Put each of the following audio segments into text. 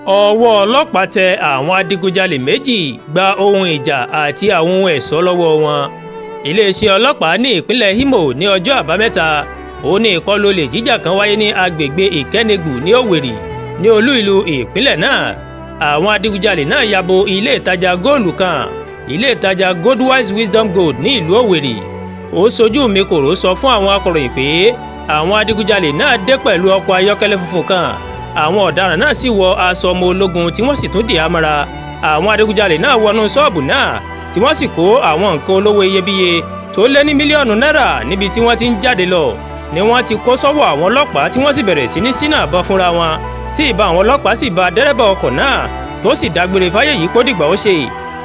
Ọwọ́ ọlọ́pàá tẹ àwọn adigunjalè méjì gba ohun ìjà àti àwọn ohun ẹ̀ṣọ́ lọ́wọ́ wọn. Iléeṣẹ́ ọlọ́pàá ní ìpínlẹ̀ Imo ní ọjọ́ àbámẹ́ta ó ní ìkọlù olè jíjà kan wáyé ní agbègbè Ìkẹ́nẹ̀gbù ní Òwèrì ní olú ìlú ìpínlẹ̀ náà. Àwọn adigunjalè náà yabo ilé ìtajà góòlù kan, ilé ìtajà Goldwise Wisdom Gold ní ìlú Òwèrì. Ó sojú mi kòró sọ fún àwọn akọ̀ròyìn pé àwọn adigunjalè náà dé pẹ̀lú ọkọ̀ ayọ́kẹ́lẹ́ funfun kan. Àwọn ọ̀daràn náà sì wọ aṣọ ọmọ ológun tí wọ́n sì tún dì á mọ́ra. Àwọn adigunjalè náà wọnú ṣọ́ọ̀bù náà tí wọ́n sì kó àwọn nǹkan olówó iyebíye tó lé ní mílíọ̀nù náírà. Níbi tí wọ́n ti ń jáde lọ ni wọ́n ti kó sọ́wọ́ àwọn ọlọ́pàá tí wọ́n sì bẹ̀rẹ̀ sí ní ṣínà àbọ̀ fúnra wọn, tí ìbọn àwọn ọlọ́pàá sì bá dẹ́rẹ́bà ọkọ̀ náà tó sì dágbére fáyé yìí kó dìgbà ó ṣe.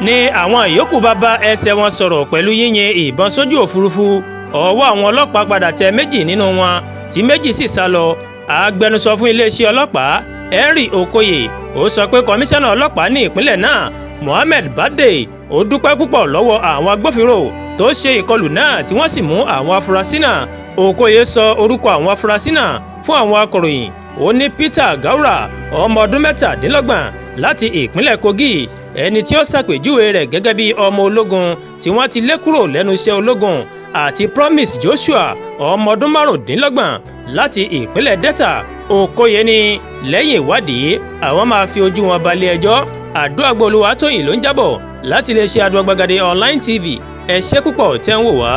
Ní àwọn ìyókù bá bá ẹsẹ̀ wọn sọ̀rọ̀ pẹ̀lú yíyin ìbọn sójú òfurufú. Ọwọ́ àwọn ọlọ́pàá padà tẹ méjì nínú wọn tí méjì sì sá lọ. Agbẹnusọ fún iléeṣẹ́ ọlọ́pàá Henry Okoye ó sọ pé kọmíṣánná ọlọ́pàá ní ìpínlẹ̀ náà Mohammed Bade ó dúpẹ́ púpọ̀ lọ́wọ́ àwọn agbófinró tó ṣe ìkọlù náà tí wọ́n sì mú àwọn afurasí náà. Okoye sọ orúkọ àwọn afurasí náà fún àwọn akọ̀ròyìn. Ó ní Peter Gaura, ọmọ ọdún 27 láti ìpínlẹ̀ Kogi, ẹni tí ó ṣàpèjúwe rẹ̀ gẹ́gẹ́ bí ọmọ ológun tí wọ́n ti lé kúrò lẹ́nu iṣẹ́ ológun, àti Promise Joshua, ọmọ ọdún 25 láti ìpínlẹ̀ Delta. Okoye ní lẹ́yìn ìwádìí àwọn máa fi ojú wọn balẹ̀ ẹjọ́. Àdúràgbà Olúwatóyìn ló ń jábọ̀ láti iléeṣẹ́ Adúgbàgàdé online TV. Ẹ ṣé púpọ̀ tẹ́ ń wò wá.